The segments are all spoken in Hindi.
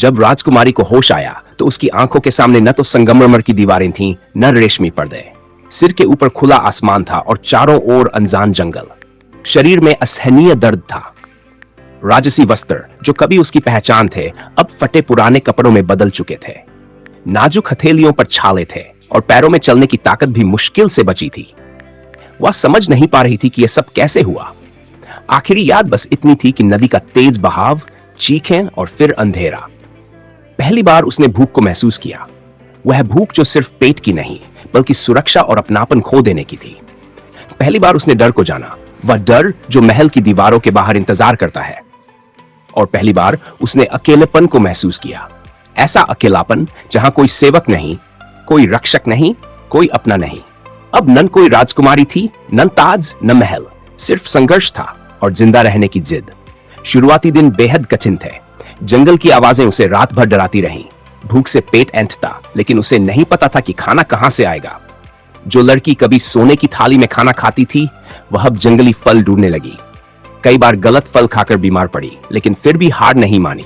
जब राजकुमारी को होश आया तो उसकी आंखों के सामने न तो संगमरमर की दीवारें थीं, न रेशमी पर्दे। सिर के ऊपर खुला आसमान था और चारों ओर अनजान जंगल। शरीर में असहनीय दर्द था। राजसी वस्त्र जो कभी उसकी पहचान थे, अब फटे पुराने कपड़ों में बदल चुके थे। नाजुक हथेलियों पर छाले थे और पैरों में चलने की ताकत भी मुश्किल से बची थी। वह समझ नहीं पा रही थी कि यह सब कैसे हुआ। आखिरी याद बस इतनी थी कि नदी का तेज बहाव, चीखें और फिर अंधेरा। पहली बार उसने भूख को महसूस किया। वह भूख जो सिर्फ पेट की नहीं, बल्कि सुरक्षा और अपनापन खो देने की थी। पहली बार उसने डर को जाना, वह डर जो महल की दीवारों के बाहर इंतजार करता है। और पहली बार उसने अकेलेपन को महसूस किया। ऐसा अकेलापन जहां कोई सेवक नहीं, कोई रक्षक नहीं, कोई अपना नहीं। अब न कोई राजकुमारी थी, न ताज, न महल, सिर्फ संघर्ष था और जिंदा रहने की जिद। शुरुआती दिन बेहद कठिन थे। जंगल की आवाजें उसे रात भर डराती रहीं। भूख से पेट ऐंठता, लेकिन उसे नहीं पता था कि खाना कहां से आएगा। जो लड़की कभी सोने की थाली में खाना खाती थी, वह अब जंगली फल ढूंढने लगी। कई बार गलत फल खाकर बीमार पड़ी, लेकिन फिर भी हार नहीं मानी।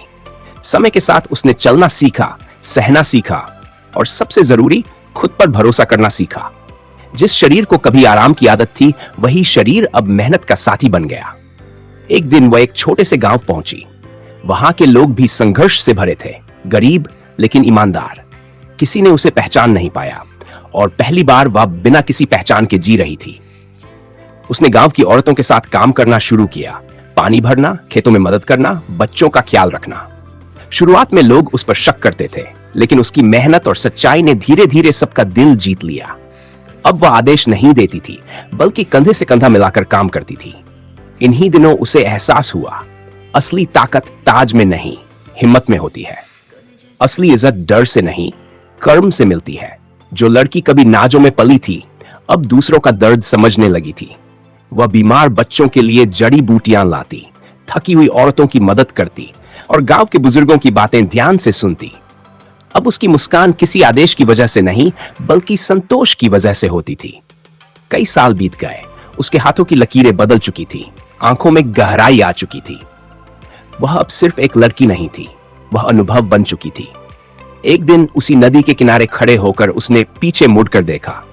समय के साथ उसने चलना सीखा, सहना सीखा और सबसे जरूरी, खुद पर भरोसा करना सीखा। जिस शरीर को कभी आराम की आदत थी, वही शरीर अब मेहनत का साथी बन गया। एक दिन वह एक छोटे से गांव पहुंची। वहां के लोग भी संघर्ष से भरे थे, गरीब लेकिन ईमानदार। किसी ने उसे पहचान नहीं पाया और पहली बार वह बिना किसी पहचान के जी रही थी। उसने गांव की औरतों के साथ काम करना शुरू किया, पानी भरना, खेतों में मदद करना, बच्चों का ख्याल रखना। शुरुआत में लोग उस पर शक करते थे, लेकिन उसकी मेहनत और सच्चाई ने धीरे धीरे सबका दिल जीत लिया। अब वह आदेश नहीं देती थी, बल्कि कंधे से कंधा मिलाकर काम करती थी। इन्हीं दिनों उसे एहसास हुआ, असली ताकत ताज में नहीं, हिम्मत में होती है। असली इज्जत डर से नहीं, कर्म से मिलती है। जो लड़की कभी नाजों में पली थी, अब दूसरों का दर्द समझने लगी थी। वह बीमार बच्चों के लिए जड़ी बूटियां लाती, थकी हुई औरतों की मदद करती और गांव के बुजुर्गों की बातें ध्यान से सुनती। अब उसकी मुस्कान किसी आदेश की वजह से नहीं, बल्कि संतोष की वजह से होती थी। कई साल बीत गए, उसके हाथों की लकीरें बदल चुकी थी, आंखों में गहराई आ चुकी थी। वह अब सिर्फ एक लड़की नहीं थी, वह अनुभव बन चुकी थी। एक दिन उसी नदी के किनारे खड़े होकर उसने पीछे मुड़कर देखा।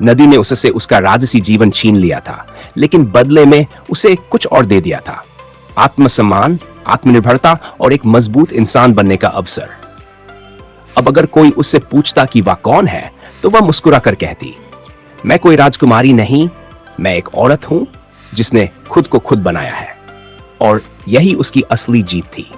नदी ने उससे उसका राजसी जीवन छीन लिया था, लेकिन बदले में उसे कुछ और दे दिया था, आत्मसम्मान, आत्मनिर्भरता और एक मजबूत इंसान बनने का अवसर। अब अगर कोई उससे पूछता कि वह कौन है, तो वह मुस्कुरा कर कहती, मैं कोई राजकुमारी नहीं, मैं एक औरत हूं जिसने खुद को खुद बनाया है। और यही उसकी असली जीत थी।